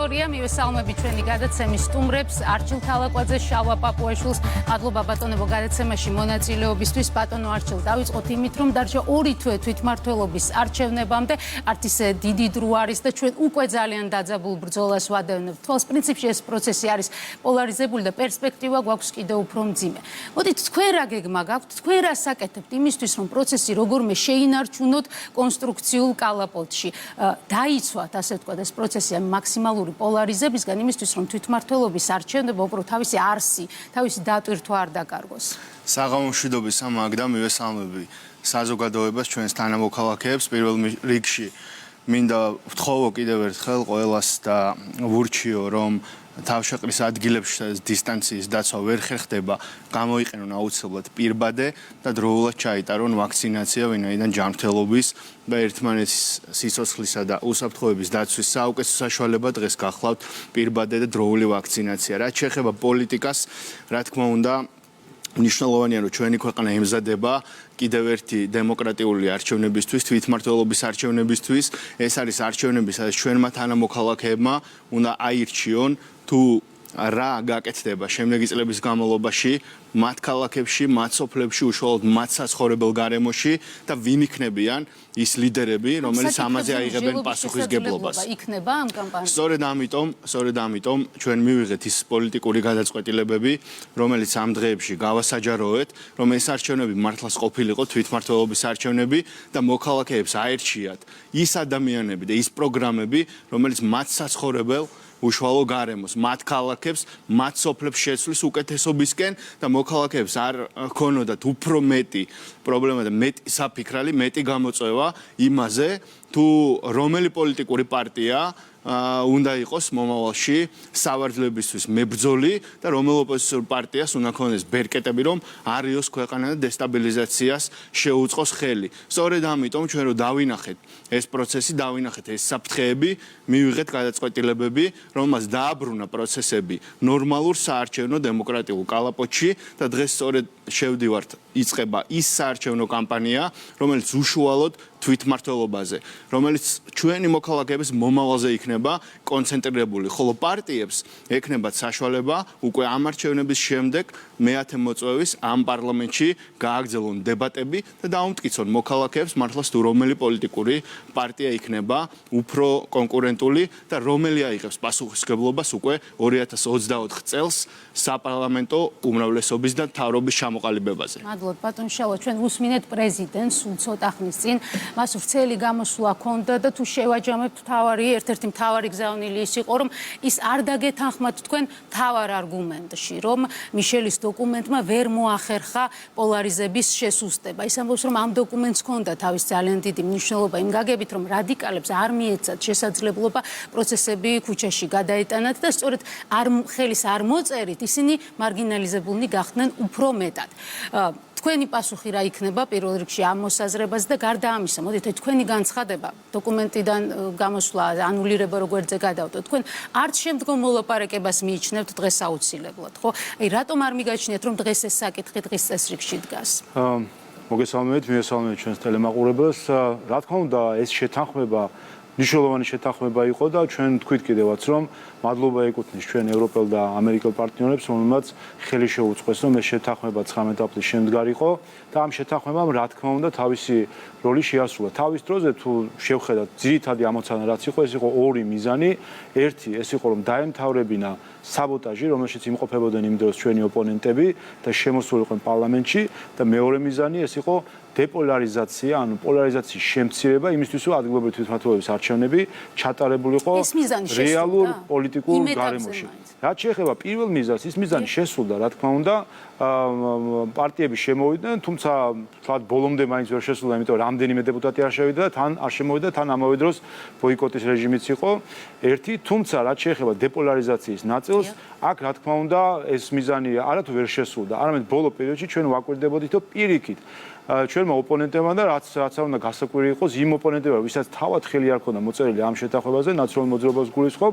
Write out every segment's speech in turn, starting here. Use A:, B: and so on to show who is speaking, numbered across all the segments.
A: მივე სალმები ჩვენი გადაცემის სტუმრებს არჩილ თალაკვაძე, შალვა პაპუაშვილს. მადლობა ბატონებო გადაცემაში მონაწილეობისთვის. ბატონო არჩილ, დავიწყოთ იმით, რომ დარჩა 2 თვე თვითმმართველობის არჩევნებამდე. არც ისე დიდი დრო არის და ჩვენ უკვე ძალიან დაძაბულ ბრძოლას ვადევნებთ. თვალს პრინციპში ეს პროცესი არის პოლარიზებული და პერსპექტივა გვაქვს კიდევ უფრო მძიმე. მოდით თქვენ რა გეგმა გაქვთ, თქვენ რა საკეთებთ იმისთვის, რომ პროცესი როგორმე შეინარჩუნოთ კონსტრუქციულ კალაპოტში. დაიცვათ, ასე ვთქვათ, ეს პროცესი მაქსიმალური პოლარიზებისგან იმისთვის, რომ თვითმმართველობის არჩევნება უბრალოდ თავისი არსი, თავისი დატვირთვა არ დაკარგოს.
B: საღამომშვიდობის ამ აგდა მივესალმები საზოგადოებას, ჩვენს თანამოქალაქეებს. პირველ რიგში მინდა ვთხოვო კიდევ ერთხელ ყველას და ვურჩიო, რომ თავშეყრის ადგილებში დისტანციის დაცვა ვერ ხერხდება, გამოიყენონ აუცილებლად პირბადე და დროულად ჩაიტარონ ვაქცინაცია, ვინაიდან ჯანმრთელობის და ერთმანეთის სიცოცხლისა და უსაფრთხოების დაცვის საუკეთესო საშუალება დღეს გახლავთ პირბადე და დროული ვაქცინაცია. რაც შეეხება პოლიტიკას, რა თქმა უნდა, მნიშვნელოვანია, რომ ჩვენი ქვეყანა ემზადება კიდევ ერთი დემოკრატიული არჩევნებისთვის, თვითმმართველობის არჩევნებისთვის. ეს არის არჩევნები, სადაც ჩვენმა თანამოქალაქეებმა უნდა აირჩიონ თუ რა გაკეთდება შემდეგი წლების განმავლობაში მათ ქალაქებში, მათ სოფლებში, უშუალოდ მათ საცხოვრებელ გარემოში და ვინ იქნებიან ის ლიდერები, რომელიც ამაზე აიღებენ პასუხისგებლობას.
A: იქნება ამ კამპანიაში.
B: სწორედ ამიტომ ჩვენ მივიღეთ ის პოლიტიკური გადაწყვეტილებები, რომელიც ამ დღეებში გავასაჯაროეთ, რომ ეს არჩევნები მართლაც ყოფილიყო თვითმმართველობის არჩევნები და მოქალაქეებს აერჩიათ ის ადამიანები და ის პროგრამები, რომელიც მათ საცხოვრებელ უშუალო გარემოს, მათ ქალაქებს, მათ სოფლებს შეცვლის უკეთესობისკენ და მოქალაქეებს არ ქონოდათ უფრო მეტი პრობლემა და მეტი საფიქრალი, მეტი გამოწვევა იმაზე, თუ რომელი პოლიტიკური პარტია უნდა იყოს მომავალში სავარჯლებისთვის მებრძოლი და რომელ ოპოზიციურ პარტიას უნდა ქონდეს ბერკეტები, რომ არიოს ქვეყანა და დესტაბილიზაციას შეუწყოს ხელი. სწორედ ამიტომ ჩვენ რომ დავინახეთ ეს პროცესი, დავინახეთ ეს საფრთხეები, მივიღეთ გადაწყვეტილებები, რომელმაც დააბრუნა პროცესები ნორმალურ საარჩევნო დემოკრატიულ კალაპოტში და დღეს სწორედ შევდივართ იწყება ის საარჩევნო კამპანია, რომელიც უშუალოდ თვითმმართველობაზე, რომელიც ჩვენი მოქალაქეების მომავალზე იქნება კონცენტრირებული, ხოლო პარტიებს ექნებათ საშუალება უკვე ამ არჩევნების შემდეგ მეათე მოწვევის ამ პარლამენტში გააგრძელონ დებატები და დაუმტკიცონ მოქალაქეებს მართლაც თუ რომელი პოლიტიკური პარტია იქნება უფრო კონკურენტული და რომელი აიღებს პასუხისმგებლობას უკვე 2024 წელს საპარლამენტო უმრავლესობის და მთავრობის ჩამოყალიბებაზე.
A: მადლობთ ბატონ შალვა, ჩვენ უსმინეთ პრეზიდენტს სულ ცოტა ხნის წინ. მას ვრცელი გამოსვლა ჰქონდა და თუ შევაჯამებთ ერთ-ერთი მთავარი გზავნილი ის იყო, რომ ის არ დაგეთანხმათ თქვენ მთავარ არგუმენტში, რომ მიშელის დოკუმენტმა ვერ მოახერხა პოლარიზების შესუსტება. ის ამბობს, რომ ამ დოკუმენტს ჰქონდა თავის ძალიან დიდი მნიშვნელობა იმ გაგებით, რომ რადიკალებს არ მიეცათ შესაძლებლობა პროცესები ქუჩაში გადაეტანათ და სწორედ ხელის არ მოწერით ისინი მარგინალიზებულნი გახდნენ უფრო მეტად. თქვენი პასუხი რა იქნება პირველ რიგში ამ მოსაზრებას და გარდა ამისა, მოდით თქვენი განცხადება დოკუმენტიდან გამოსვლა, ანულირება როგვერზე გადავდოთ. თქვენ არც შემდგომ მოლაპარაკებას მიიჩნევთ დღეს აუცილებლად, ხო? აი რატომ არ მიგაჩნიათ, რომ დღეს ეს საკითხი დღის წესრიგში დგას?
C: მოგესალმებით, მივესალმებით ჩვენს ტელემაყურებელს. რა თქმა უნდა, ეს შეთანხმება მნიშვნელოვანი შეთანხმება იყო და ჩვენ თქვით კიდევაც, რომ მადლობა ეკუთვნის ჩვენ ევროპელ და ამერიკელ პარტნიორებს, რომელმაც ხელი შეუწყეს, რომ ეს შეთანხმება 19 აპრილის შემდგარიყო და ამ შეთანხმებამ რა თქმა უნდა თავისი როლი შეასრულა. თავის დროზე თუ შევხედათ, ძირითადი ამოცანა რაც იყო, ეს იყო ორი მიზანი. ერთი, ეს იყო რომ დაემთავრებინა საბოტაჟი, რომელშიც იმყოფებოდნენ იმ დროს ჩვენი ოპონენტები და შემოსულიყვნენ პარლამენტში და მეორე მიზანი ეს იყო დეპოლარიზაცია, ანუ პოლარიზაციის შემცირება იმისთვის, რომ ადგილობრივი თვითმმართველობის არჩევნები ჩატარებულიყო რეალურ პოლიტიკურ გარემოში. რაც შეეხება პირველ მიზანს, ის მიზანი შესრულდა, რა თქმა უნდა, პარტიები შემოვიდნენ, თუმცა თქვათ ბოლომდე მაინც ვერ შესრულდა, იმიტომ რომ რამდენიმე დეპუტატი არ შევიდა და თან არ შემოვიდა, თან ამავე დროს ბოიკოტის რეჟიმიც იყო ერთი, თუმცა რაც შეეხება დეპოლარიზაციის ნაწილს, აქ რა თქმა უნდა, ეს მიზანი არათუ ვერ შესრულდა, არამედ ბოლო პერიოდში ჩვენ ვაკვირდებოდით, რომ პირიქით ჩვენმა ოპონენტებმა და რაც არ უნდა გასაკვირი იყოს იმ ოპონენტებმა, ვისაც თავად ხელი არ ქონდა მოწერილი ამ შეთანხმებაზე, ნაციონალურ მოძრაობას გულისხმობ,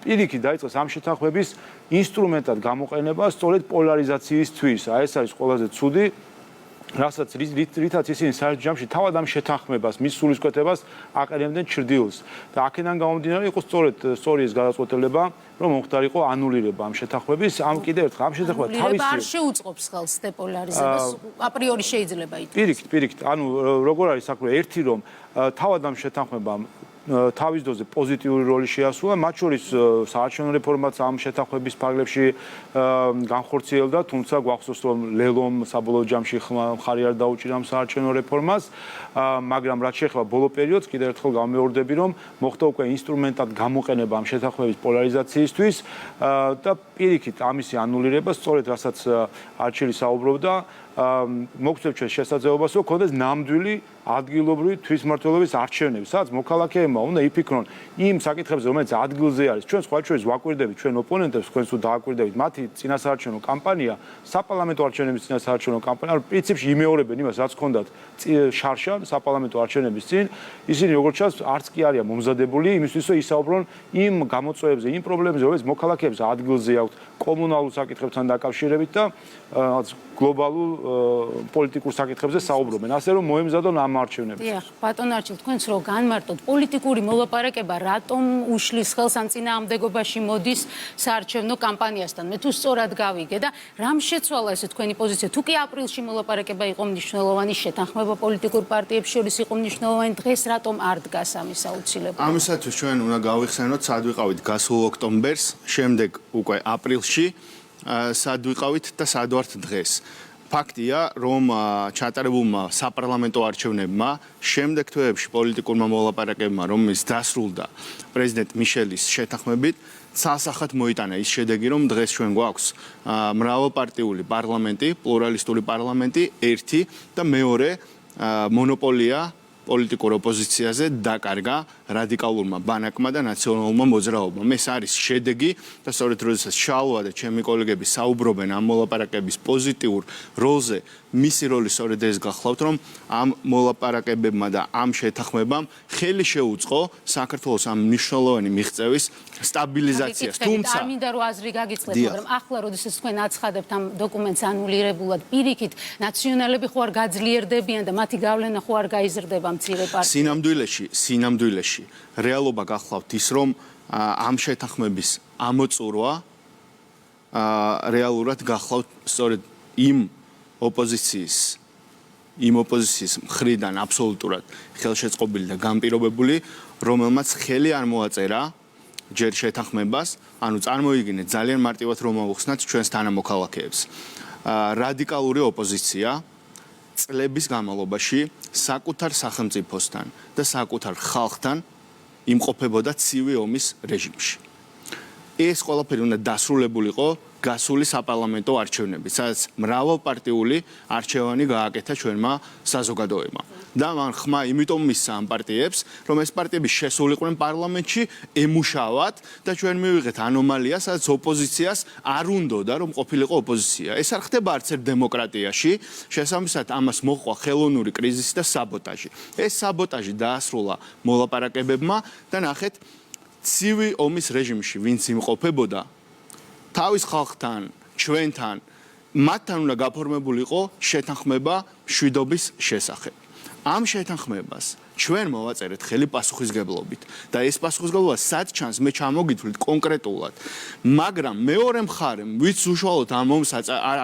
C: პირიქით დაიწყეს ამ შეთანხმების ინსტრუმენტად გამოყენება სწორედ პოლარიზაციისთვის. ეს არის ყველაზე ცუდი რასაც რითაც ისინი საერთო ჯამში თავად ამ შეთანხმებას, მის სულისკვეთებას აყენებდნენ ჩრდილს. და აქედან გამომდინარე იყო სწორი ეს გადაწყვეტილება, რომ მომხდარიყო ანულირება ამ შეთანხმების, ამ კიდევ ერთხელ ამ შეთანხმება
A: თავისი არ შეუწყობს ხელს დეპოლარიზებას, აპრიორი შეიძლება ითქვას.
C: პირიქით, ანუ როგორ არის საქმე, ერთი რომ თავად ამ შეთანხმებამ თავის დოზე პოზიტიური როლი შეასრულა, მათ შორის საარჩევნო რეფორმაც ამ შეთანხმების ფარგლებში განხორციელდა, თუმცა გვახსოვს რომ ლელომ საბოლოო ჯამში მხარი არ დაუჭირა ამ საარჩევნო რეფორმას, მაგრამ რაც შეეხება ბოლო პერიოდს, კიდევ ერთხელ გამეორდები, რომ მოხდა უკვე ინსტრუმენტად გამოყენება ამ შეთანხმების პოლარიზაციისთვის და პირიქით ამისი ანულირება, სწორედ რასაც არჩილი საუბრობდა, მოგწევთ ჩვენ შესაძლებლობას, რომ ქონდეს ნამდვილი ადგილობრივი თვითმმართველობის არჩევნები, სადაც მოქალაქეებმა უნდა იფიქრონ იმ საკითხებზე, რომელიც ადგილზე არის. ჩვენ სხვა შორის ვაკვირდებით ჩვენ ოპონენტებს, თქვენ თუ დააკვირდებით, მათი წინასაარჩევნო კამპანია, საპარლამენტო არჩევნების წინასაარჩევნო კამპანია, პრინციპში იმეორებენ იმას, რაც ჰქონდათ შარშა საპარლამენტო არჩევნების წინ, ისინი როგორც ჩანს, არც კი არიან მომზადებული იმისთვის, რომ ისაუბრონ იმ გამოწვევებზე, იმ პრობლემებზე, რომელიც მოქალაქეებს ადგილზე აქვთ, კომუნალურ საკითხებთან დაკავშირებით და გლობალურ პოლიტიკურ საკითხებზე საუბრობენ, ასე რომ მოემზადონ ამ არჩევნებს.
A: დიახ, ბატონ არჩილ, თქვენც რო განმარტოთ, პოლიტიკური მოლაპარაკება რატომ უშლის ხელს ამ წინააღმდეგობაში მოდის საარჩევნო კამპანიასთან? მე თუ სწორად გავიგე და რამ შეცვალა ესე თქვენი პოზიცია? თუ კი აპრილში მოლაპარაკება იყო მნიშვნელოვანი, შეთანხმება პოლიტიკურ პარტიებს შორის იყო მნიშვნელოვანი, დღეს რატომ არ დგას ამის აუცილებლობა?
B: ამისათვის ჩვენ უნდა გავიხსენოთ, სად ვიყავით გასულ ოქტომბერს, შემდეგ უკვე აპრილში, სად ვიყავით და სად ვართ დღეს. ფაქტია, რომ ჩატარებულმა საპარლამენტო არჩევნებმა შემდეგ თვეებში პოლიტიკურმა მოლაპარაკებმა, რომელიც დასრულდა პრეზიდენტ მიშელის შეთანხმებით, ცალსახად მოიტანა ის შედეგი, რომ დღეს ჩვენ გვაქვს მრავალპარტიული პარლამენტი, პლურალისტური პარლამენტი, ერთი და მეორე მონოპოლია პოლიტიკურ ოპოზიციაზე დაკარგა რადიკალურმა ბანაკმა და ნაციონალურმა მოძრაობამ. ეს არის შედეგი და სწორედ როდესაც შალვა და ჩემი კოლეგები საუბრობენ ამ მოლაპარაკების პოზიტიურ როლზე, მისი როლი სწორედ ეს გახლავთ, რომ ამ მოლაპარაკებებმა და ამ შეთანხმებამ ხელი შეუწყო საქართველოს ამ მნიშვნელოვანი მიღწევის სტაბილიზაციას.
A: თუმცა არ მინდა რომ აზრი გაგიწყდეთ, მაგრამ ახლა როდესაც თქვენ აცხადებთ ამ დოკუმენტს ანულირებულად, პირიქით ნაციონალები ხო არ გაძლიერდებიან და მათი გავლენა ხო არ გაიზრდება მცირე პარტიებში. სინამდვილეში რეალობა გახლავთ ის, რომ ამ შეთანხმების ამოწურვა რეალურად გახლავთ სწორედ იმ ოპოზიციის მხრიდან აბსოლუტურად ხელშეწყობილი და განპირობებული, რომელმაც ხელი არ მოაწერა ჯერ შეთანხმებას, ანუ წარმოიდგინეთ ძალიან მარტივად რომ მოვხსნათ ჩვენს თანამოქალაქეებს. რადიკალური ოპოზიცია წლების განმავლობაში საკუთარ სახელმწიფოსთან და საკუთარ ხალხთან იმყოფებოდა ცივი ომის რეჟიმში. ეს ყველაფერი უნდა დასრულებულიყო გასული საპარლამენტო არჩევნებით, სადაც მრავალპარტიული არჩევანი გააკეთა ჩვენმა საზოგადოებამ. და მან ხმა იმიტომ მისცა ამ პარტიებს, რომ ეს პარტიები შესულიყვნენ პარლამენტში ემუშავათ და ჩვენ მივიღეთ ანომალია, სადაც ოპოზიციას არ უნდოდა რომ ყოფილიყო ოპოზიცია. ეს არ ხდება არც ერთ დემოკრატიაში, შესაბამისად ამას მოჰყვა ხელოვნური კრიზისი და საბოტაჟი. ეს საბოტაჟი დაასრულა მოლაპარაკებებმა და ნახეთ, ცივი ომის რეჟიმში ვინც იმყოფებოდა თავის ხალხთან, ჩვენთან, მათთან უნდა გაფორმებულიყო შეთანხმება მშვიდობის შესახებ. ამ შეთანხმებას ჩვენ მოვაწერეთ ხელი პასუხისგებლობით და ეს პასუხისგებლობა სად ჩანს, მე ჩამოგითვლით კონკრეტულად, მაგრამ მეორე მხარემ, ვიც უშუალოდ ამ ომს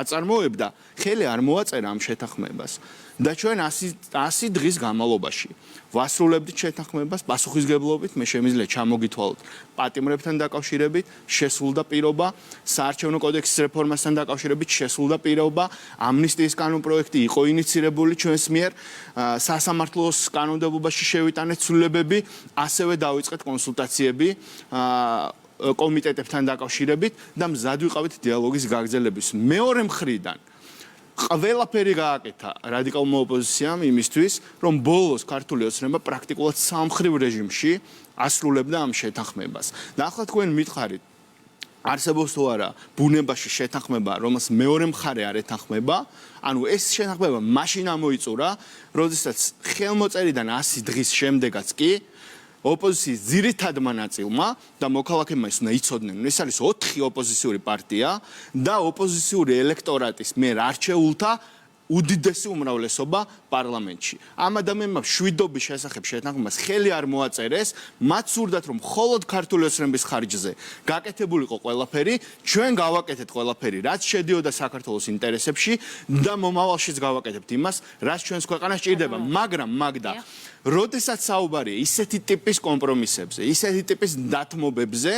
A: აწარმოებდა, ხელი არ მოაწერა ამ შეთანხმებას. და ჩვენ 100 დღის განმავლობაში ვასრულებდით შეთანხმებას პასუხისგებლობით, მე შემიძლია ჩამოგითვალოთ პატიმრებთან დაკავშირებით, შესრულდა პირობა, საარჩევნო კოდექსის რეფორმასთან დაკავშირებით, შესრულდა პირობა, ამნისტიის კანონპროექტი იყო ინიცირებული ჩვენს მიერ, სასამართლოს კანონმდებლობაში შევიტანეთ ცვლილებები, ასევე დავიწყეთ კონსულტაციები კომიტეტებთან დაკავშირებით და მზად ვიყავით დიალოგის გაგრძელების. მეორე მხრიდან ყველაფერი გააკეთა რადიკალურმა ოპოზიციამ იმისთვის, რომ ბოლოს ქართული ოცნება პრაქტიკულად სამხრივ რეჟიმში ასრულებდა ამ შეთანხმებას. და ახლა თქვენ მითხარით, არსებობს თუ არა ბუნებაში შეთანხმება, რომელსაც მეორე მხარე არ ეთანხმება, ანუ ეს შეთანხმება მაშინ ამოიწურა, როდესაც ხელმოწერიდან 100 დღის შემდეგაც კი ოპოზიციის ძირითადმა ნაწილმა და მოქალაქეებმა ის უნდა იცოდნენ, ეს არის 4 ოპოზიციური პარტია და ოპოზიციური ელექტორატის მიერ არჩეულთა
B: უდიდესი უმრავლესობა პარლამენტში. ამ ადამიანმა შვიდობის შესახებ შეთანხმებას ხელი არ მოაწერეს, მათ სურდათ რომ მხოლოდ ქართული ოცნების ხარჯზე გაკეთებულიყო ყველაფერი, ჩვენ გავაკეთეთ ყველაფერი, რაც შედიოდა საქართველოს ინტერესებში და მომავალშიც გავაკეთებთ იმას, რაც ჩვენს ქვეყანას ჭირდება, მაგრამ მაგდა როდესაც საუბარია ისეთი ტიპის კომპრომისებზე, ისეთი ტიპის დათმობებზე,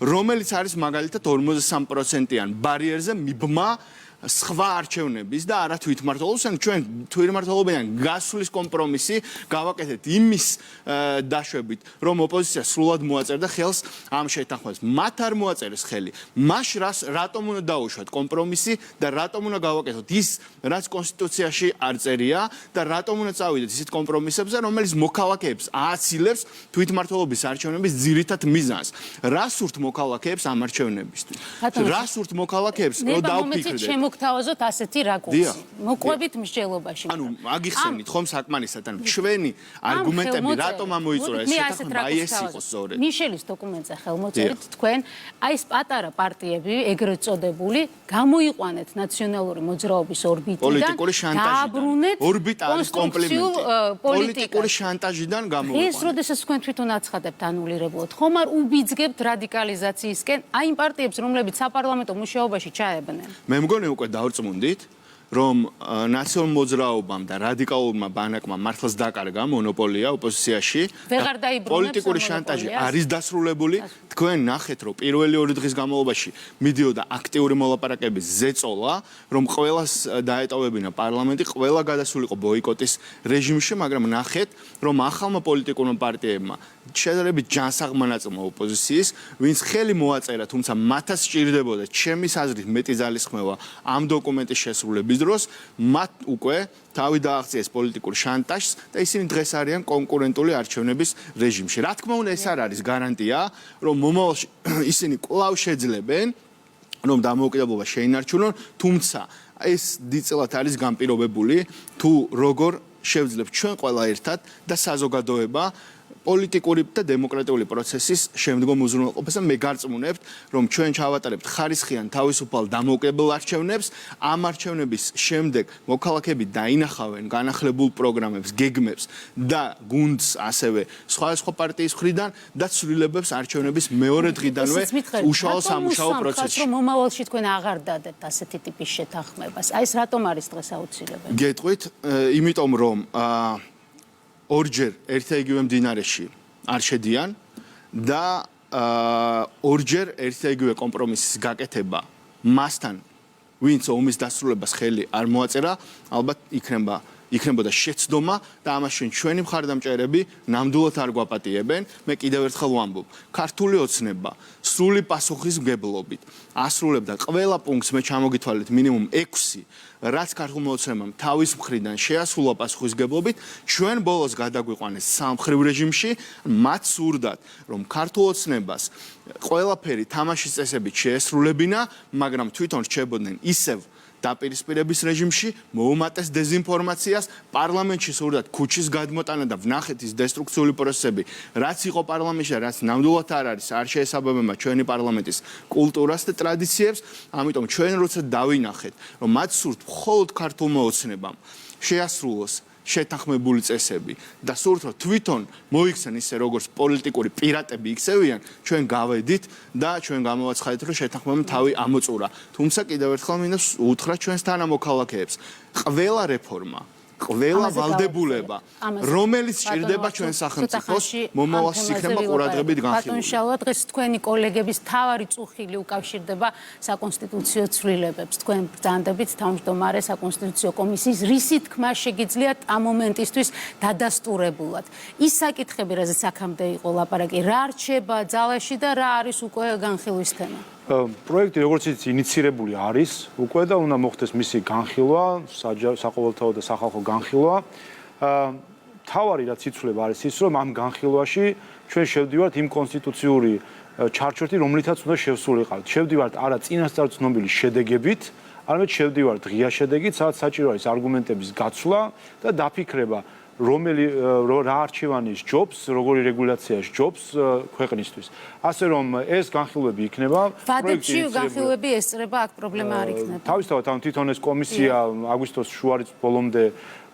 B: რომელიც არის მაგალითად 53%-იან ბარიერზე მიბმა სხვა არჩევნების და არა თვითმმართველობის, ან ჩვენ თვითმმართველობიდან გასვლის კომპრომისი გავაკეთეთ იმის დაშვებით, რომ ოპოზიცია სრულად მოაწერდა ხელს ამ შეთანხმებას. მათ არ მოაწერეს ხელი. მას რატომ უნდა დაუშვათ კომპრომისი და რატომ უნდა გავაკეთოთ ის, რაც კონსტიტუციაში არ წერია და რატომ უნდა წავიდეთ ისეთ კომპრომისებზე, რომელიც მოქალაქეებს ააცილებს თვითმმართველობის არჩევნების ძირითად მიზანს. რა სურთ მოქალაქეებს ამ არჩევნებისთვის? რა სურთ მოქალაქეებს, რომ დავფიქრდეთ?
A: მოგთავაზოთ ასეთი რაკურსი. მოყვებით მსჯელობაში.
B: ანუ აგიხსენით ხომ საკმარისად, ანუ ჩვენი არგუმენტები რატომ ამოიწურა ეს შეთანხმება, აი ეს იყო სწორედ.
A: მიშელის დოკუმენტზე ხელმოწერით თქვენ, აი ეს პატარა პარტიები, ეგრეთ წოდებული, გამოიყვანეთ ნაციონალური მოძრაობის ორბიტიდან, დააბრუნეთ კონსტრუქციულ პოლიტიკურ
B: შანტაჟიდან გამოიყვანეთ.
A: ეს როდესაც თქვენ თვითონ აცხადებთ ანულირებულად, ხომ არ უბიძგებთ რადიკალიზაციისკენ აი იმ პარტიებს, რომლებიც საპარლამენტო მუშაობაში ჩაებნენ?
B: მე მგონი უკვე დავწმუნდით, რომ ნაციონალურ მოძრაობამ და რადიკალურმა ბანაკმა მართლაც დაკარგა მონოპოლია ოპოზიციაში. პოლიტიკური შანტაჟი არის დასრულებული. თქვენ ნახეთ, რომ პირველი 2 დღის განმავლობაში მიდიოდა აქტიური მოლაპარაკების ზეწოლა, რომ ყველას დაეტოვებინა პარლამენტი, ყველა გადასულიყო ბოიკოტის რეჟიმში, მაგრამ ნახეთ, რომ ახალმა პოლიტიკურმა პარტიებმა შედარებით ჯანსაღმა ნაწილმა ოპოზიციის, ვინც ხელი მოაწერა, თუმცა მათაც სჭირდებოდა ჩემის აზრით მეტი ძალისხმევა ამ დოკუმენტის შესრულების დროს, მათ უკვე თავი დააღწიეს პოლიტიკურ შანტაჟს და ისინი დღეს არიან კონკურენტული არჩევნების რეჟიმში. რა თქმა უნდა, ეს არ არის გარანტია, რომ მომავალში ისინი კვლავ შეძლებენ, რომ დამოუკიდებლობა შეინარჩუნონ, თუმცა ეს დიდწილად არის განპირობებული თუ როგორ შევძლებთ ჩვენ ყველა ერთად და საზოგადოება პოლიტიკური და დემოკრატიული პროცესის შემდგომ უზრუნველყოფას და მე გარწმუნებთ, რომ ჩვენ ჩავატარებთ ხარისხიან თავისუფალ დამოუკიდებელ არჩევნებს, ამ არჩევნების შემდეგ მოქალაქეები დაინახავენ განახლებულ პროგრამებს, გეგმებს და გუნდს ასევე სხვადასხვა პარტიის მხრიდან და ცვლილებებს არჩევნების მეორე დღიდანვე უშუალო სამუშაო პროცესში.
A: რომ მომავალში თქვენ აღარ დადებთ ასეთი ტიპის შეთანხმებას. აი ეს რატომ არის დღეს აუცილებელი?
B: გეტყვით, იმიტომ რომ ორჯერ ერთ-იგივე მდინარეში არ შედიან და ორჯერ ერთ-იგივე კომპრომისის გაკეთება მასთან, ვინც ომის დასრულებას ხელი არ მოაწერა, ალბათ იქნებოდა შეცდომა და ამაში ჩვენი მხარდამჭერები ნამდვილად არ გვაპატიებენ. მე კიდევ ერთხელ ვამბობ, ქართული ოცნება სრული პასუხისმგებლობით ასრულებდა ყველა პუნქტს, მე ჩამოგითვალეთ მინიმუმ 6, რაც ქართულმა ოცნებამ თავის მხრიდან შეასრულა პასუხისმგებლობით, ჩვენ ბოლოს გადაგვიყვანეს სამხრივ რეჟიმში, მათ სურდათ, რომ ქართულ ოცნებას ყველაფერი თამაშის წესებით შეესრულებინა, მაგრამ თვითონ რჩებოდნენ ისევ დაპირისპირების რეჟიმში, მოუმატეს დეზინფორმაციას, პარლამენტში სურდათ ქუჩის გადმოტანა და ვნახეთ ის დესტრუქციული პროცესები, რაც იყო პარლამენტში და რაც ნამდვილად არ არის, არ შეესაბამება ჩვენი პარლამენტის კულტურას და ტრადიციებს, ამიტომ ჩვენ როცა დავინახეთ, რომ მათ სურთ მხოლოდ ქართულმა ოცნებამ შეასრულოს შეთანხმებული წესები და სურთ რომ თვითონ მოიქცენ ისე როგორც პოლიტიკური პირატები იქცევიან, ჩვენ გავედით და ჩვენ გამოვაცხადეთ, რომ შეთანხმებამ თავი ამოწურა. თუმცა კიდევ ერთხელ მინდა უთხრა ჩვენს თანამოქალაქეებს, ყველა რეფორმა, ყველა ვალდებულება, რომელიც სჭირდება ჩვენ სახელმწიფოს, მომავალში იქნება ყურადღებით განხილული.
A: ბატონ შალვა, დღეს თქვენი კოლეგების თავარი წუხილი უკავშირდება საკონსტიტუციო ცვლილებებს. თქვენ ბრძანდებით თავმჯდომარე საკონსტიტუციო კომისიის რისი თქმა შეგიძლიათ ამ მომენტისთვის დადასტურებულად. ის საკითხები, რაზეც აქამდე იყო ლაპარაკი, რა რჩება ძალაში და რა არის უკვე განხილვის თემა?
C: პროექტი როგორც იცით ინიცირებული არის უკვე და უნდა მოხდეს მისი განხილვა, საყოველთაო და სახალხო განხილვა. თავარი რაც იცვლება არის ის, რომ ამ განხილვაში ჩვენ შევდივართ იმ კონსტიტუციური ჩარჩოთი, რომლითაც უნდა შევსრულიყავთ. შევდივართ არა წინასწარ ცნობილი შედეგებით, არამედ შევდივართ ღია შედეგით, სადაც საჭირო არის არგუმენტების გაცვლა და დაფიქრება რომელი რა არჩევანი სჯობს, როგორი რეგულაცია სჯობს ქვეყნისთვის. ასე რომ ეს განხილვები იქნება,
A: ვადებში განხილვები ესწრება, აქ პრობლემა არ იქნება.
C: თავისთავად თვითონ ეს კომისია აგვისტოს შუა რიცხვ ბოლომდე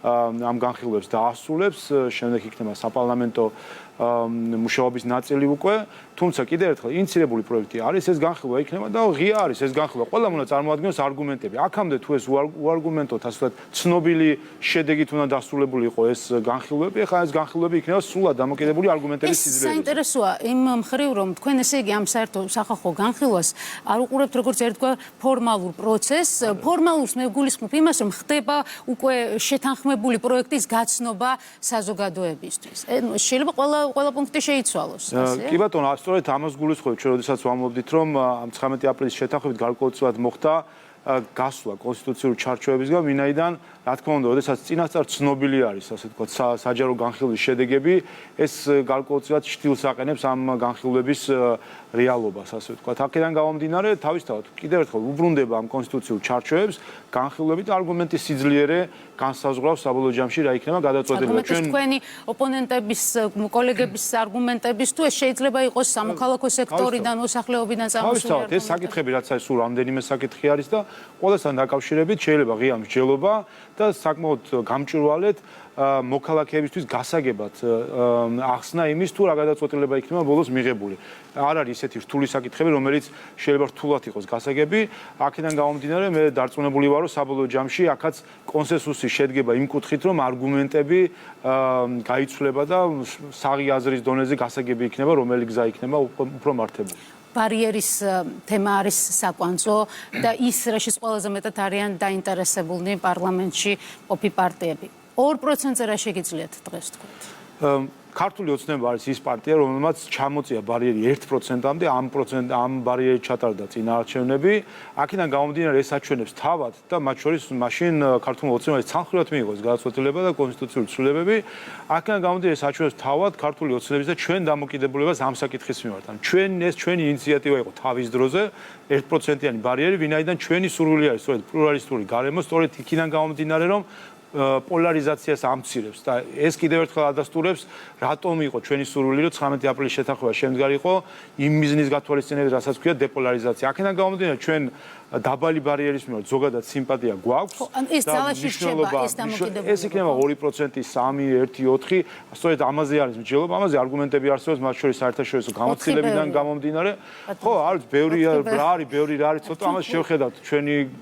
C: ამ განხილვებს დაასრულებს, შემდეგ იქნება საპარლამენტო მუშაობის ნაწილი უკვე, თუმცა კიდევ ერთხელ ინიცირებული პროექტი არის, ეს განხილვა იქნება და ღია არის ეს განხილვა. ყველამ უნდა წარმოადგინოს არგუმენტები. აქამდე თუ ეს უარგუმენტოდ, ასე ვთქვათ, ცნობილი შედეგით უნდა დასრულებული იყო ეს განხილვები, ახლა ეს განხილვები იქნება სრულად დამოკიდებული არგუმენტების სიძლიერეზე.
A: საინტერესოა იმ მხრივ, რომ თქვენ ესე იგი ამ საერთო სახალხო განხილვას არ უყურებთ როგორც ერთგვარ ფორმალურ პროცესს. ფორმალურს მე გულისხმობ იმას, რომ ხდება უკვე შეთანხმებული პროექტის გაცნობა საზოგადოებისთვის. შეიძლება ყველა პუნქტი შეიცვალოს, ასე?
C: კი ბატონო, სწორედ ამას გულისხმობთ, ჩვენ როდესაც ვამბობდით, რომ 19 აპრილის შეთანხმებით გარკვეულწილად მოხდა გასვლა კონსტიტუციური ჩარჩოებისგან, ვინაიდან, რა თქმა უნდა, როდესაც წინასწარ ცნობილი არის, ასე ვთქვათ, საჯარო განხილვის შედეგები, ეს გარკვეულწილად შთილს აყენებს ამ განხილვების რეალობას, ასე ვთქვათ. აქედან გამომდინარე, თავისთავად, კიდევ ერთხელ უბრუნდება ამ კონსტიტუციურ ჩარჩოებს, განხილვებით არგუმენტის სიძლიერე განსაზღვრავს საბოლოო ჯამში რა იქნება გადაწყვეტილება.
A: თქვენი ოპონენტების, კოლეგების არგუმენტების თუ ეს შეიძლება იყოს სამოქალაქო სექტორიდან, მოსახლეობიდან წამოსული.
C: თავისთავად, ეს საკითხები, რაც არის, სულ რამდენიმე საკითხი არის და ყველასთან დაკავშირებით შეიძლება ღია მსჯელობა და საკმაოდ გამჭვირვალედ მოქალაქეებისთვის გასაგებად ახსნა იმის თუ რა გადაწყვეტილება იქნება ბოლოს მიღებული. არ არის ესეთი რთული საკითხები, რომელიც შეიძლება რთულად იყოს გასაგები. აქედან გამომდინარე, მე დარწმუნებული ვარ, რომ საბოლოო ჯამში აქაც კონსენსუსი შედგება იმ კუთხით, რომ არგუმენტები გაიცვლება და საღი აზრის დონეზე გასაგები იქნება, რომელი გზა იქნება უფრო მართებული.
A: ბარიერის თემა არის საკვანძო და ის რაშიც ყველაზე მეტად არიან დაინტერესებულნი პარლამენტში ყოფი პარტიები. 2%-ზე რა შეგიძლიათ დღეს თქვით?
C: ქართული ოცნება არის ის პარტია, რომელმაც ჩამოწია ბარიერი 1%-მდე, ამ ბარიერით ჩატარდა წინაარჩევნები. აქედან გამომდინარე, ეს აჩვენებს თავად და მათ შორის მაშინ ქართული ოცნებაში ცალმხრივად მიიღოს გადაწყვეტილება და კონსტიტუციური ცვლილებები. აქედან გამომდინარე, ეს აჩვენებს თავად ქართული ოცნების და ჩვენ დამოკიდებულებას ამ საკითხის მიმართ. ჩვენი ინიციატივა იყო თავის დროზე 1%-იანი ბარიერი, ვინაიდან ჩვენი სურვილი არის სწორედ პლურალისტური გარემო, სწორედ იქიდან გამომდინარე, რომ პოლარიზაციას ამცირებს და ეს კიდევ ერთხელ ადასტურებს რატომ იყო ჩვენი სურვილი რომ 19 აპრილის შეთანხმება შემდგარიყო იმ მიზნის გათვალისწინებით, რასაც ქვია დეპოლარიზაცია. აქედან გამომდინარე, ჩვენ დაბალი ბარიერის მიმართ ზოგადად სიმპათია გვაქვს.
A: ეს ძალაში რჩება, ეს დამოკიდებულება.
C: ეს იქნება 2%, 3, 1, 4. სწორედ ამაზე არის მსჯელობა, ამაზე არგუმენტები არსებობს, მათ შორის საერთაშორისო გამოცდილებიდან გამომდინარე. ხო, არის ბევრი რა არის, ცოტა ამას შევხედავთ.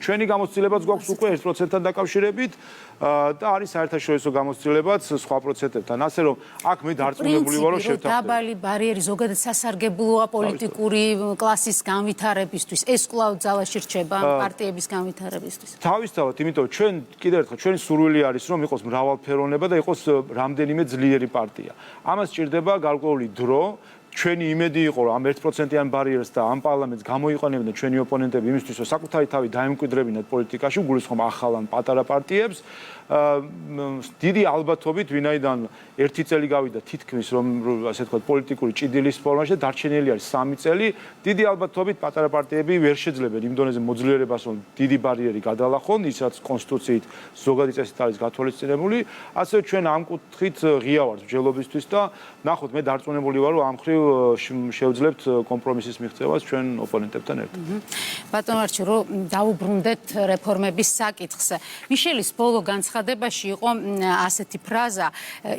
C: ჩვენი გამოცდილებაც გვაქვს უკვე 1%-თან დაკავშირებით. და არის საერთაშორისო გამოცდილებაც სხვა პროცენტებთან. ასე რომ აქ მე დარწმუნებული ვარ, რომ შევთანხმდები.
A: დაბალი ბარიერი ზოგადად სასარგებლოა პოლიტიკური კლასის განვითარებისთვის. ეს კვლავ ძალაში რჩება პარტიების განვითარებისთვის.
C: თავისთავად, იმიტომ რომ ჩვენ კიდევ ერთხელ ჩვენი სურვილი არის, რომ იყოს მრავალფეროვნება და იყოს რამდენიმე ძლიერი პარტია. ამას სჭირდება გარკვეული დრო. ჩვენი იმედი იყო, რომ ამ 1%-იან ბარიერს და ამ პარლამენტს გამოიყენებდნენ ჩვენი ოპონენტები იმისთვის, რომ საკუთარი თავი დაემკვიდრებინათ პოლიტიკაში, გულისხმობ ახალ ან პატარა პარტიებს. დიდი ალბათობით, ვინაიდან ერთი წელი გავიდა თითქმის, რომ ასე ვთქვათ, პოლიტიკური ჭიდილის ფორმაში და დარჩენილი არის 3 წელი, დიდი ალბათობით პატარა პარტიები ვერ შეძლებენ იმ დონეზე მოძლიერებას, რომ დიდი ბარიერი გადალახონ, ისაც კონსტიტუციით ზოგადი წესით არის გათვალისწინებული. ასევე ჩვენ ამ კუთხით ღია ვართ მსჯელობისთვის და ნახოთ, მე დარწმუნებული ვარ, რომ ამ მხრივ შევძლებთ კომპრომისის მიღწევას ჩვენ ოპონენტებთან ერთად.
A: ბატონ არჩილ, რომ დაუბრუნდეთ რეფორმების საკითხს. მიშელის ბოლო განცხადებაში იყო ასეთი ფრაზა,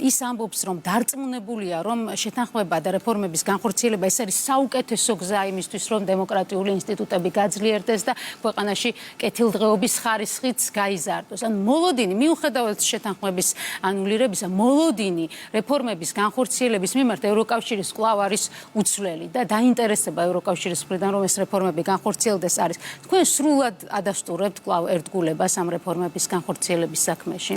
A: ის ამბობს, რომ დარწმუნებულია, რომ შეთანხმება და რეფორმების განხორციელება ეს არის საუკეთესო გზა იმისთვის, რომ დემოკრატიული ინსტიტუტები გაძლიერდეს და ქვეყანაში კეთილდღეობის ხარისხიც გაიზარდოს. ან მოლოდინი, მიუხედავად შეთანხმების ანულირებისა, მოლოდინი რეფორმების განხორციელების მიმართ ევროკავშირის კვლავ არის უცვლელი და დაინტერესება ევროკავშირის მხრიდან, რომ ეს რეფორმები განხორციელდეს არის. თქვენ სრულად ადასტურებთ კვლავ ერთგულებას ამ რეფორმების განხორციელების საქმეში?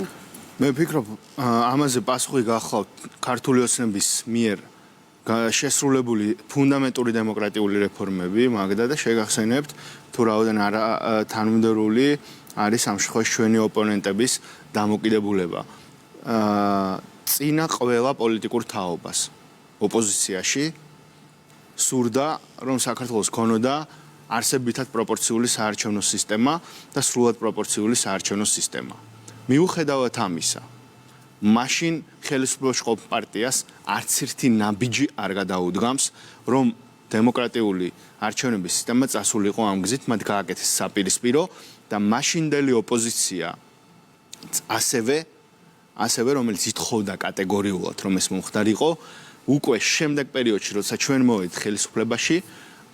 B: მე ვფიქრობ, ამაზე პასუხი გახლავთ ქართული ოცნების მიერ შესრულებული ფუნდამენტური დემოკრატიული რეფორმები, მაგდა და შეგახსენებთ, თუ რაოდენ არა თანმიმდევრული არის ამ შემთხვევაში ჩვენი ოპონენტების დამოკიდებულება. წინა ყველა პოლიტიკურ თაობას ოპოზიციაში სურდა, რომ საქართველოს ქონოდა არსებითად პროპორციული საარჩევნო სისტემა და სრულად პროპორციული საარჩევნო სისტემა. მიუხედავად ამისა, მაშინ ხელისუფლებაში ყოფ პარტიას არც ერთი ნაბიჯი არ გადაუდგამს, რომ დემოკრატიული არჩევნების სისტემა წასულიყო ამ გზით, მათ გააკეთეს საპირისპირო და მაშინდელი ოპოზიცია ასევე რომელიც ითხოვდა კატეგორიულად რომ ეს მომხდარიყო, უკვე შემდეგ პერიოდში, როცა ჩვენ მოვედით ხელისუფლებაში,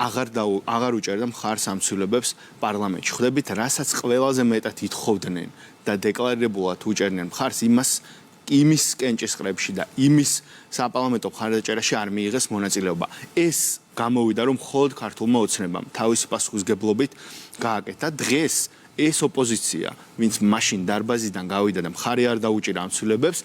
B: აღარ უჭერდა მხარს ამ ცვლილებებს პარლამენტში. ხვდებით, რასაც ყველაზე მეტად ითხოვდნენ და დეკლარირებულად უჭერდნენ მხარს, იმის კენჭისყრებში და იმის საპარლამენტო მხარდაჭერაში არ მიიღეს მონაწილეობა. ეს გამოვიდა, რომ მხოლოდ ქართულმა ოცნებამ თავისი პასუხისგებლობით გააკეთა. დღეს ეს ოპოზიცია, ვინც მაშინ დარბაზიდან გავიდა და მხარი არ დაუჭირა ამ ცვლილებებს,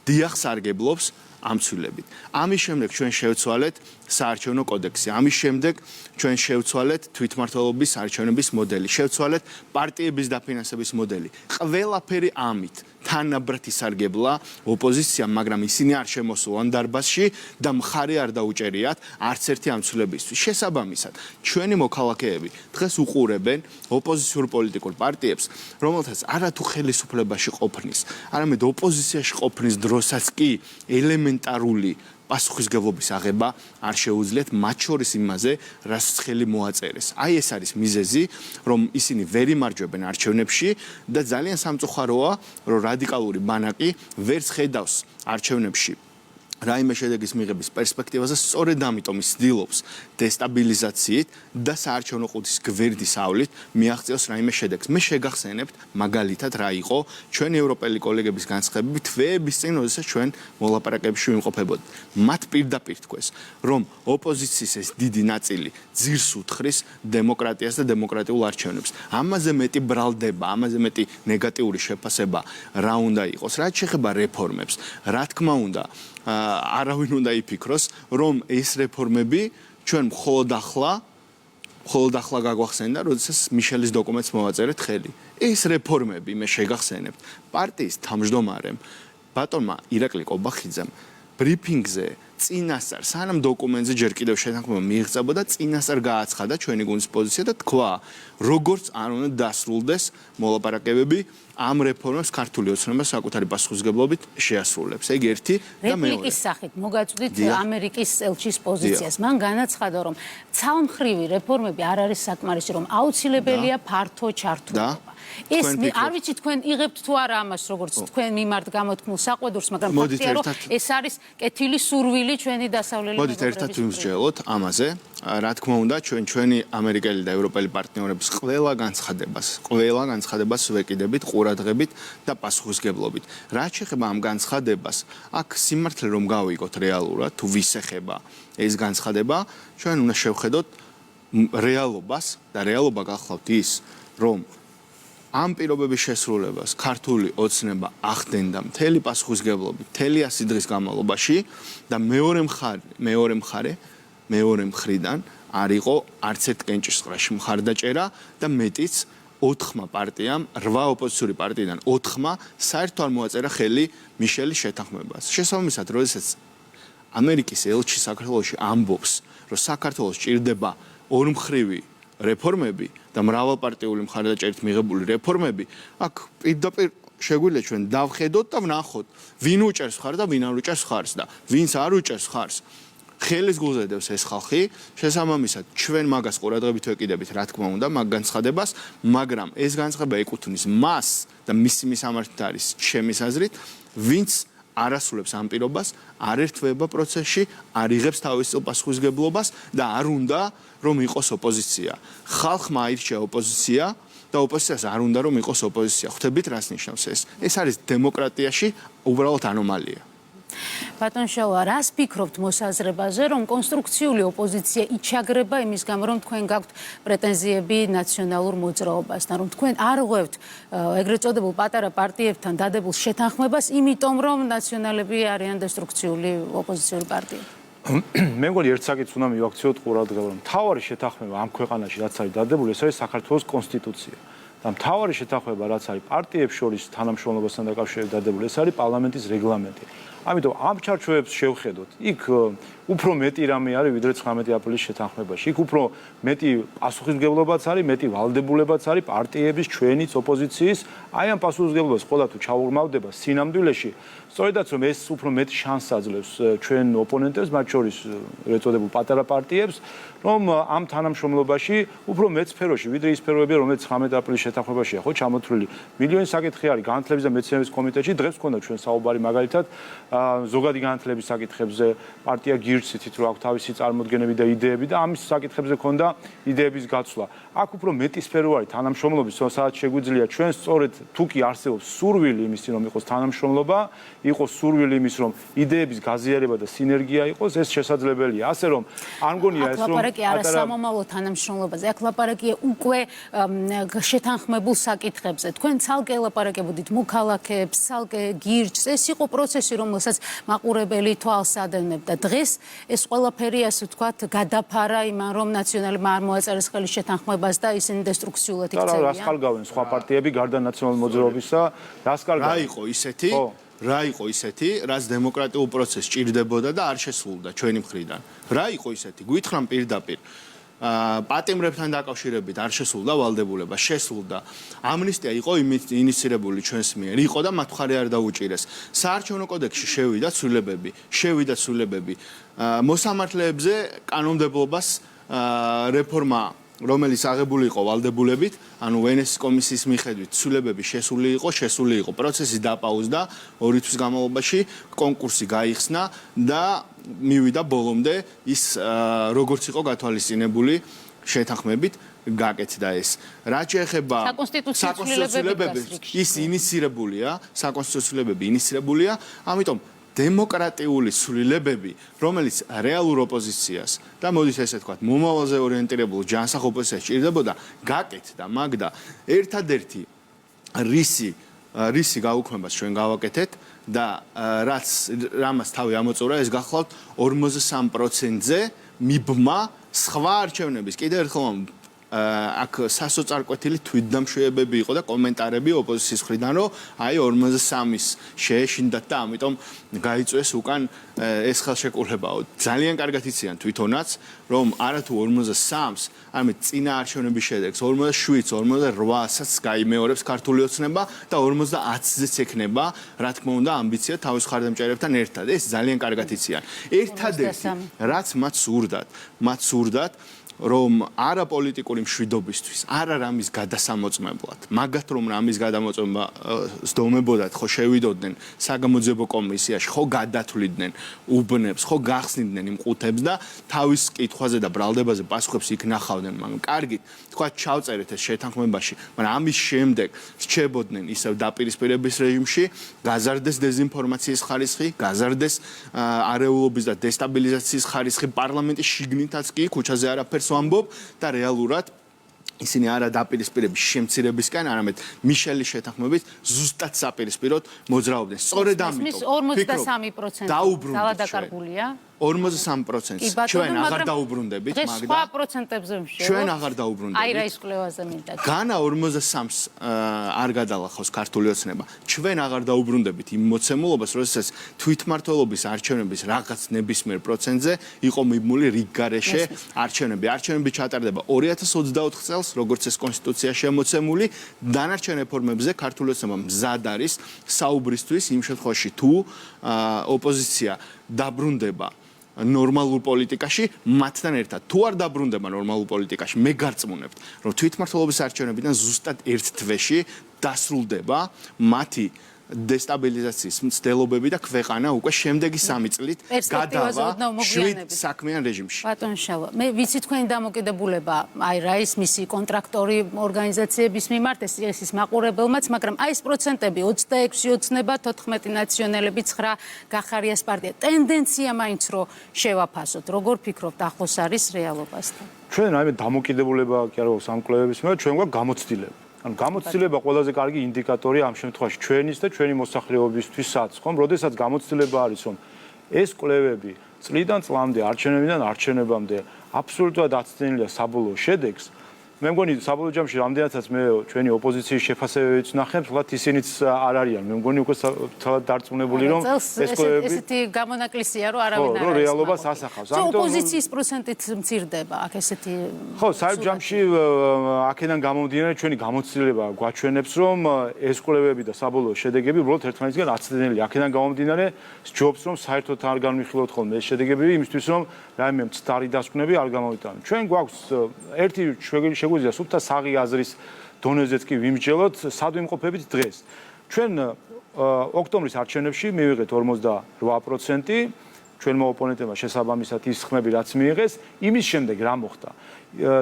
B: დიახ სარგებლობს ამ ცვლილებით. ამის შემდეგ ჩვენ შევცვალეთ საარჩევნო კოდექსი. ამის შემდეგ ჩვენ შევცვალეთ თვითმმართველობის არჩევნების მოდელი, შევცვალეთ პარტიების დაფინანსების მოდელი. ყველაფერი ამით თანაბრად ისარგებლა ოპოზიციამ, მაგრამ ისინი არ შემოსულან დარბაზში და მხარი არ დაუჭერიათ არც ერთი ამ ცვლილებისთვის. შესაბამისად, ჩვენი მოქალაქეები დღეს უყურებენ ოპოზიციურ პოლიტიკურ პარტიებს, რომელთაც არათუ ხელისუფლებაში ყოფნის, არამედ ოპოზიციაში ყოფნის დროსაც კი ელემენტარული პასუხისგებლობის აღება არ შეუძლიათ, მათ შორის იმაზე, რასაც ხელი მოაწერეს. აი ეს არის მიზეზი, რომ ისინი ვერ იმარჯვებენ არჩევნებში და ძალიან სამწუხაროა, რომ რადიკალური ბანაკი ვერც ხედავს არჩევნებში რაიმე შედეგის მიღების პერსპექტივაზე, სწორედ ამიტომ ის ცდილობს დესტაბილიზაციით და საარჩევნო ყუთის გვერდის ავლით მიაღწევს რაიმე შედეგს. მე შეგახსენებთ მაგალითად რა იყო ჩვენი ევროპელი კოლეგების განცხადებები თვეების წინ, როდესაც ჩვენ მოლაპარაკებებში ვიმყოფებოდით. მათ პირდაპირ თქვეს, რომ ოპოზიციის ეს დიდი ნაწილი ძირს უთხრის დემოკრატიას და დემოკრატიულ არჩევნებს. ამაზე მეტი ბრალდება, ამაზე მეტი ნეგატიური შეფასება რა უნდა იყოს, რაც შეეხება რეფორმებს, რა თქმა უნდა არავინ უნდა იფიქროს, რომ ეს რეფორმები ჩვენ მხოლოდ ახლა გაგვახსენდა, როდესაც მიშელის დოკუმენტს მოვაწერეთ ხელი. ეს რეფორმები მე შეგახსენებთ პარტიის თავმჯდომარემ ბატონმა ირაკლი კობახიძემ ბრიფინგზე წინასწარ, სანამ დოკუმენტზე ჯერ კიდევ შეთანხმება მიიღწებოდა, წინასწარ გააცხადა ჩვენი გუნდის პოზიცია და თქვა, როგორც არ უნდა დასრულდეს მოლაპარაკებები ამ რეფორმებს ქართული ოცნება საკუთარი პასუხისგებლობით შეასრულებს. ეგ ერთი და მეორე.
A: რეპლიკის სახით მოგაწვდით ამერიკის ელჩის პოზიციას. მან განაცხადა, რომ ცალმხრივი რეფორმები არ არის საკმარისი, რომ აუცილებელია ფართო ჩართულობა. ეს არ ვიცი თქვენ იღებთ თუ არა ამას, როგორც თქვენ მიმართ გამოთქმულ საყვედურს, მაგრამ ფაქტია, რომ ეს არის კეთილი სურვილი ჩვენი დასავლელი მეგობრების.
B: მოდით ერთად ვიმსჯელოთ ამაზე. რა თქმა უნდა, ჩვენი ამერიკელი და ევროპელი პარტნიორების ყველა განცხადებას ვეკიდებით, ყურადღებით და პასუხისგებლობით. რაც შეეხება ამ განცხადებას, აქ სიმართლე რომ გავიგოთ რეალურად, თუ ვის ეხება ეს განცხადება, ჩვენ უნდა შევხედოთ რეალობას და რეალობა გახლავთ ის, რომ ამ პირობების შესრულებას ქართული ოცნება ახდენდა მთელი პასუხისგებლობით, მთელი 100 დღის განმავლობაში და მეორე მხრიდან არ იყო არც ერთ კენჭისყრაში მხარდაჭერა და მეტიც 4 პარტიამ, 8 ოპოზიციური პარტიიდან 4 საერთოდ არ მოაწერა ხელი მიშელის შეთანხმებას. შესაბამისად, როდესაც ამერიკის ელჩი საქართველოში ამბობს, რომ საქართველოს ჭირდება ორმხრივი რეფორმები და მრავალპარტიული მხარდაჭერით მიღებული რეფორმები, აქ პირდაპირ შეგვიძლია ჩვენ დავხედოთ და ვნახოთ, ვინ უჭერს ხარს და ვინ არ უჭერს ხარს და ვინც არ უჭერს ხარს. ხელის გულზე დევს ეს ხალხი, შესაბამისად, ჩვენ მაგას ყურადღებით ვეკიდებით, რა თქმა უნდა, მაგ განცხადებას, მაგრამ ეს განცხადება ეკუთვნის მას და მისი მისამართი არის ჩემის აზრით, ვინც არ ასრულებს ამ პირობას, არ ერთვება პროცესში, არ იღებს თავის პასუხისგებლობას და არ უნდა რომ იყოს ოპოზიცია. ხალხმა აირჩია ოპოზიცია და ოპოზიციას არ უნდა რომ იყოს ოპოზიცია. ხვდებით რას ნიშნავს ეს? ეს არის დემოკრატიაში უბრალოდ ანომალია.
A: ბატონ შავა, რას ფიქრობთ მოსაზრებაზე, რომ კონსტრუქციული ოპოზიცია იჩაგრება იმის გამო, რომ თქვენ გაქვთ პრეტენზიები ნაციონალურ მოძრაობასთან, რომ თქვენ არ ღვევთ ეგრეთ წოდებულ პატარა პარტიებთან დადებულ შეთანხმებას, იმიტომ რომ ნაციონალები არიან დესტრუქციული ოპოზიციური პარტია?
C: მე მგონი ერთ საკითხს უნდა მივაქციოთ ყურადღება, რომ მთავარი შეთანხმება ამ ქვეყანაში რაც არის დადებული, ეს არის საქართველოს კონსტიტუცია. და მთავარი შეთანხმება რაც არის პარტიებს შორის თანამშრომლობასთან დაკავშირებით დადებული, ეს არის პარლამენტის რეგლამენტი. ამიტომ ამ ჩარჩოებს შევხედოთ. იქ უფრო მეტი რამე არის ვიდრე 19 აპრილის შეთანხმებაში. იქ უფრო მეტი პასუხისმგებლობაც არის, მეტი ვალდებულებაც არის პარტიების, ჩვენიც ოპოზიციის. აი ამ პასუხისმგებლობას ყველა თუ ჩაურმავდება სინამდვილეში, სწორედაც რომ ეს უფრო მეტი შანსს აძლევს ჩვენ ოპონენტებს, მათ შორის ეწოდებულ პატარა პარტიებს, რომ ამ თანამშრომლობაში უფრო მეც სფეროში, ვიდრე ის სფეროები, რომელიც 19 აპრილის შეთანხმებაშია, ხო, ჩამოთვლილი. მილიონი საკითხი არის განათლების და მეცნიერების კომიტეტში, დღეს გქონდა ჩვენ საუბარი მაგალითად ზოგადი განათლების საკითხებზე, პარტია გირჩ იცით რომ აქვს თავისი წარმოდგენები და იდეები და ამის საკითხებზე ქონდა იდეების გაცვლა. აქ უფრო მეტი სფერო არის თანამშრომლობის, სადაც შეგვიძლია ჩვენ სწორედ თუ კი არსებობს სურვილი იმის რომ იყოს თანამშრომლობა, იყოს სურვილი იმის რომ იდეების გაზიარება და სინერგია იყოს, ეს შესაძლებელია. ასე რომ არ მგონია ეს რომ
A: ლაპარაკი არა სამომავლო თანამშრომლობაზე, აქ ლაპარაკია უკვე შეთანხმებულ საკითხებზე. თქვენ ცალკე ლაპარაკებოდით მოქალაქეებს, ცალკე გირჩს, ეს იყო პროცესი, რომელსაც მაყურებელი თვალს ადევნებდა. დღეს ეს ყველაფერი, ასე ვთქვათ, გადაფარა იმან, რომ ნაციონალებმა არ მოაწერეს ხელი შეთანხმებას და ისინი დესტრუქციულად იქცევიან.
C: რას ხალგავენ სხვა პარტიები გარდა ნაციონალურ მოძრაობისა, რას ხალგავენ?
B: რა იყო ისეთი, რაც დემოკრატიულ პროცესს ჭირდებოდა და არ შესრულდა ჩვენი მხრიდან. რა იყო ისეთი? გითხრამ პირდაპირ. პატიმრებთან დაკავშირებით არ შესრულდა ვალდებულება, შესრულდა. ამნისტია იყო ინიცირებული ჩვენს მიერ, იყო და მათ მხარე არ დაუჭირეს. საარჩევნო კოდექსში შევიდა ცვლილებები. მოსამართლეებზე კანონმდებლობას რეფორმა, რომელიც აღებული იყო ვალდებულებით, ანუ ვენესის კომისიის მიხედვით ცვლილებები შესული იყო, პროცესი დაპაუზდა 2 თვის განმავლობაში, კონკურსი გაიხსნა და მივიდა ბოლომდე ის როგორც იყო გათვალისწინებული შეთანხმებით გაკეთდა ეს. რაც შეეხება საკონსტიტუციო ის ინიცირებულია, საკონსტიტუციო ინიცირებულია, ამიტომ დემოკრატიული ცვლილებები, რომელიც რეალურ ოპოზიციას და მოდით ესე ვთქვათ, მომავალზე ორიენტირებულ ჯანსაღ ოპოზიციას ჭირდებოდა, გაკეთდა, მაგდა ერთადერთი რისი გაუქმებას ჩვენ გავაკეთეთ და რამაც თავი ამოწურა, ეს გახლავთ 53%-ზე მიბმა სხვა არჩევნების. კიდევ ერთხელ აქ სასოწარკვეთილი თვითდამშვიდობები იყო და კომენტარები ოპოზიციის მხრიდან, რომ აი 53-ის შეეშინდათ და ამიტომ გაიწვეს უკან ეს ხელშეკრულებაო. ძალიან კარგად იციან თვითონაც, რომ არათუ 53-ს, ამით წინა არჩევნების შედეგს 27-ს, 28-საც გაიმეორებს ქართული ოცნება და 50-ზეც ექნება, რა თქმა უნდა, ამბიცია თავის მხარდამჭერებთან ერთად. ეს ძალიან კარგად იციან. ერთადერთი, რაც მათ სურდათ, რომ არა პოლიტიკური მშვიდობისთვის, არა რამის გადასამოწმებლად, მაგათ რომ რამის გადამოწმება სდომებოდათ, ხო შევიდოდნენ საგამოძიებო კომისიაში, ხო გადათვლიდნენ უბნებს, ხო გახსნიდნენ იმ ყუთებს და თავის კითხვაზე და ბრალდებაზე პასუხებს იქ ნახავდნენ, მაგრამ კარგით, თქვა ჩავწერეთ ეს შეთანხმებაში, მაგრამ ამის შემდეგ რჩებოდნენ ისევ დაპირისპირების რეჟიმში, გაზარდეს დეзинფორმაციის ხარისხი, გაზარდეს არეულობის და დესტაბილიზაციის ხარისხი პარლამენტის შიგნითაც კი, ქუჩაზე არაფერს ვამბობ და რეალურად ისინი არა დაპირისპირების შემცირებისკენ, არამედ მიშელის შეთანხმებით ზუსტად საპირისპიროდ მოძრაობდნენ. სწორედ ამიტომ
A: 43% დაავადაკარგულია.
B: 43%. ჩვენ აღარ დაუბრუნდებით,
A: მაგდა. სხვა პროცენტებზე ვშევ.
B: ჩვენ აღარ დაუბრუნდებით.
A: აი რა ის კვლევაზე მინდა.
B: განა 43-ს არ გადალახავს ქართული ოცნება. ჩვენ აღარ დაუბრუნდებით იმ მოცემულობას, როდესაც თვითმმართველობის არჩევნების რაღაც ნებისმიერ პროცენტზე იყო მიბმული რიგგარეშე არჩევნები. არჩევნები ჩატარდება 2024 წელს, როგორც ეს კონსტიტუციაში ამოცემული, დანარჩენ რეფორმებზე ქართული ოცნება მზად არის საუბრისთვის იმ შემთხვევაში, თუ ოპოზიცია დაბრუნდება ნორმალურ პოლიტიკაში, მათთან ერთად. თუ არ დაბრუნდება ნორმალურ პოლიტიკაში, მე გარწმუნებთ, რომ თვითმმართველობის არჩევნებიდან ზუსტად ერთ თვეში დასრულდება მათი დესტაბილიზაციის მცდელობები და ქვეყანა უკვე შემდეგი 3 წლით გადავა შვიდ საქმიან რეჟიმში.
A: ბატონ შალვა, მე ვიცი თქვენი დამოკიდებულება, აი რა ის მისი კონტრაქტორი ორგანიზაციების მიმართ, ეს ის მაყურებელმაც, მაგრამ აი ეს პროცენტები 26 ოცნება, 14 ნაციონალები, 9 გახარიას პარტია. ტენდენცია მაინც რო შევაფასოთ. როგორ ფიქრობთ, ახლოს არის რეალობასთან?
C: ჩვენ რაიმე დამოკიდებულება კი არა გვაქვს ამ კვლევების მიმართ, ჩვენ გვაქვს გამოცდილება. ანუ გამოცდილება ყველაზე კარგი ინდიკატორია ამ შემთხვევაში ჩვენის და ჩვენი მოსახლეობისთვისაც, ხომ? როდესაც გამოცდილება არის, რომ ეს კვლევები წლიდან წლამდე, არჩევნებიდან არჩევნებამდე აბსოლუტურად აცდენილია საბოლოო შედეგს, მე მგონი საბოლოო ჯამში რამდენადაც მე ჩვენი ოპოზიციის შეფასებებიც ნახებ, თქვათ ისინიც არ არიან. მე მგონი უკვე თავად დარწმუნებული რომ
A: ეს ესეთი გამონაკლისია რომ არავინ არ არის.
C: რო რეალობას ასახავს.
A: ოპოზიციის პროცენტით მცირდება აქ ესეთი.
C: ხო, საერთო ჯამში აქედან გამომდინარე ჩვენი გამოცდილება გვაჩვენებს რომ ეს კვლევები და საბოლოო შედეგები უბრალოდ ერთმანეთისგან აცდენელია. აქედან გამომდინარე სჯობს რომ საერთოდ არ განვიხილოთ ხოლმე ეს შედეგები იმისთვის რომ რაიმე მცდარი დასკვნები არ გამოვიტანოთ. ჩვენ გვაქვს ერთი შეგვიძლია სუფთა საღი აზრის დონეზეც კი ვიმსჯელოთ სადვიმყოფებით დღეს. ჩვენ ოქტომბრის არჩევნებში მივიღეთ 48%, ჩვენმა ოპონენტებმა შესაბამისად ის ხმები რაც მიიღეს, იმის შემდეგ რა მოხდა?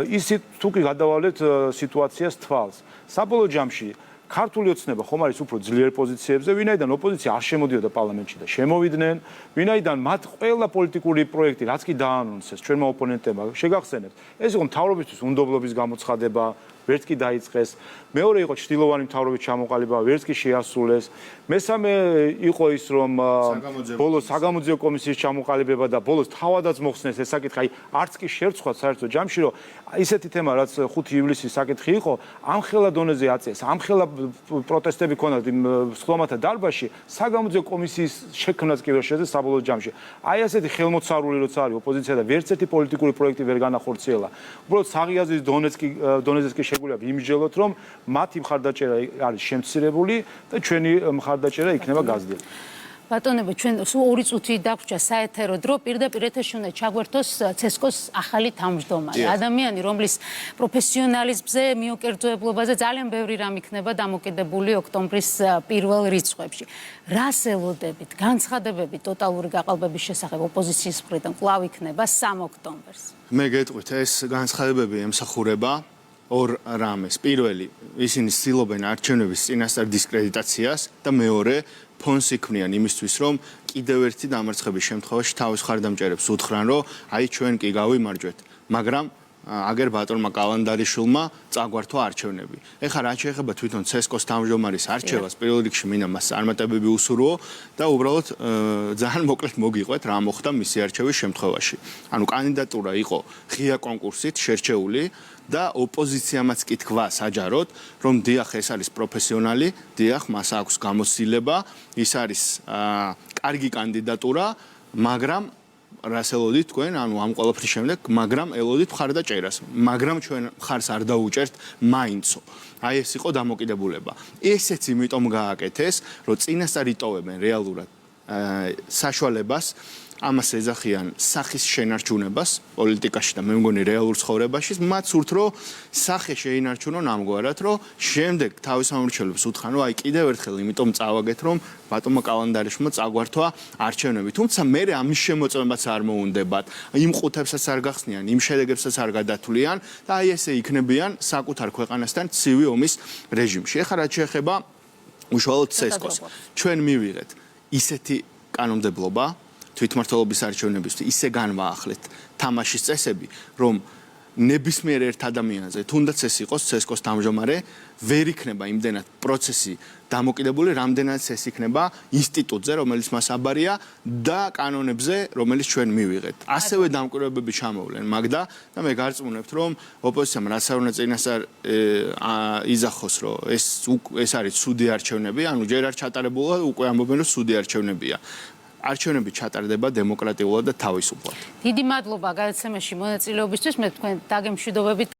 C: ის თუ კი გადავალეთ სიტუაციას თვალს. საბოლოო ჯამში ქართული ოცნება ხომ არის უფრო ძლიერ პოზიციებზე, ვინაიდან ოპოზიცია არ შემოდიოდა პარლამენტში და შემოვიდნენ, ვინაიდან მათ ყველა პოლიტიკური პროექტი რაც კი დაანონსეს ჩვენმა ოპონენტებმა, შეგახსენებთ, ეს იყო მთავრობისთვის უნდობლობის გამოცხადება, ვერც კი დაიწყეს, მეორე იყო ჩtildeოვანი მთავრობის ჩამოყალიბება, ვერც კი შეასრულეს, მესამე იყო ის რომ ბოლოს საგამოძიებო კომისიის ჩამოყალიბება და ბოლოს თავადაც მოხსნეს ეს საკითხი, აი არც კი შევწყვათ საერთო ჯამში რომ ისეთი თემა რაც 5 ივლისის საკითხი იყო, ამხელა დონეზე აწეს, ამხელა პროტესტები ქონდათ იმ სხდომათა დარბაზში, საგამოძიებო კომისიის შექმნაც კი ვერ შეძლეს საბოლოო ჯამში. აი ასეთი ხელმოცარული როცა არის ოპოზიცია და ვერც ერთი პოლიტიკური პროექტი ვერ განახორციელა. უბრალოდ საღი აზრის დონეზეც კი შეგვიძლია ვიმსჯელოთ რომ მათი მხარდაჭერა არის შემცირებული და ჩვენი მხარდაჭერა იქნება გაზრდილი.
A: ბატონებო, ჩვენ სულ 2 წუთი დაგვჭა საეთერო დრო, პირდაპირ ეთერში უნდა ჩაგვერთოს ცესკოს ახალი თავმჯდომარე. ადამიანი, რომლის პროფესიონალიზმზე, მიუკერძოებლობაზე ძალიან ბევრი რამ იქნება დამოკიდებული ოქტომბრის პირველ რიცხვებში. რას ელოდებით? განცხადებები ტოტალური გაყალბების შესახებ ოპოზიციის მხრიდან კვლავ იქნება 3 ოქტომბერს.
B: მე გეტყვით, ეს განცხადებები ემსახურება ორ რამეს. პირველი, ისინი ცდილობენ არჩევნების წინასწარ დისკრედიტაციას და მეორე, ფონს იქმნიან იმისთვის, რომ კიდევ ერთი დამარცხების შემთხვევაში თავის ხარდამჭერებს უთხრან, რომ აი ჩვენ კი გავიმარჯვეთ, მაგრამ აგერ ბატონმა კალანდარიშვილმა წაგვართვა არჩევნები. ეხლა რაც შეეხება თვითონ ცესკოს თავმჯდომარის არჩევას, პირველ რიგში მინდა მას წარმატებები უსურვო და უბრალოდ ძალიან მოკლედ მოგიყვეთ რა მოხდა მისი არჩევის შემთხვევაში. ანუ კანდიდატურა იყო ღია კონკურსით შერჩეული და ოპოზიციამაც კი თქვა საჯაროდ, რომ დიახ ეს არის პროფესიონალი, დიახ მას აქვს გამოცდილება, ის არის კარგი კანდიდატურა, მაგრამ რას ელოდით თქვენ, ანუ ამ ყველაფრის შემდეგ, მაგრამ ელოდით მხარდაჭერას, მაგრამ ჩვენ მხარს არ დაუჭერთ მაინცო. აი ეს იყო დამოკიდებულება. ესეც იმიტომ გააკეთეს, რომ წინასწარ იტოვებენ რეალურად საშუალებას ამას ეძახიან სახის შენარჩუნებას პოლიტიკაში და მე მგონი რეალურ ცხოვრებაში, მათ სურთ რომ სახე შეინარჩუნონ ამგვარად, რომ შემდეგ თავის ამორჩევლებს უთხრან, რომ აი კიდევ ერთხელ იმიტომ წავაგეთ, რომ ბატონმა კალანდარიშმა წაგვართვა არჩევნები. თუმცა მე ამის შემოწმებაც არ მოუნდებათ, იმ ყუთებსაც არ გახსნიან, იმ შედეგებსაც არ გადათვლიან და აი ესე იქნებიან საკუთარ ქვეყანასთან ცივი ომის რეჟიმში. ეხლა რაც შეეხება უშუალოდ ცესკოს, ჩვენ მივიღეთ ისეთი კანონმდებლობა თვითმმართველობის არჩევნებისთვის ისე განვაახლეთ თამაშის წესები, რომ ნებისმიერ ერთ ადამიანზე, თუნდაც ეს იყოს ცესკოს თავმჯდომარე, ვერ იქნება იმდენად პროცესი დამოკიდებული, რამდენადაც ეს იქნება ინსტიტუტზე, რომელიც მას აბარია და კანონებზე, რომელიც ჩვენ მივიღეთ. ასევე დამკვირვებები ჩამოვლენ მაგდა და მე გარწმუნებთ, რომ ოპოზიციამ რაც არ უნდა წინასწარ იზახოს, რომ ეს არის ცუდი არჩევნები, ანუ ჯერ არ ჩატარებულა, უკვე ამბობენ, რომ ცუდი არჩევნებია. არჩევნები ჩატარდება დემოკრატიულად და თავისუფლად.
A: დიდი მადლობა გადაცემაში მონაწილეობისთვის. მე თქვენ დაგემშვიდობებით.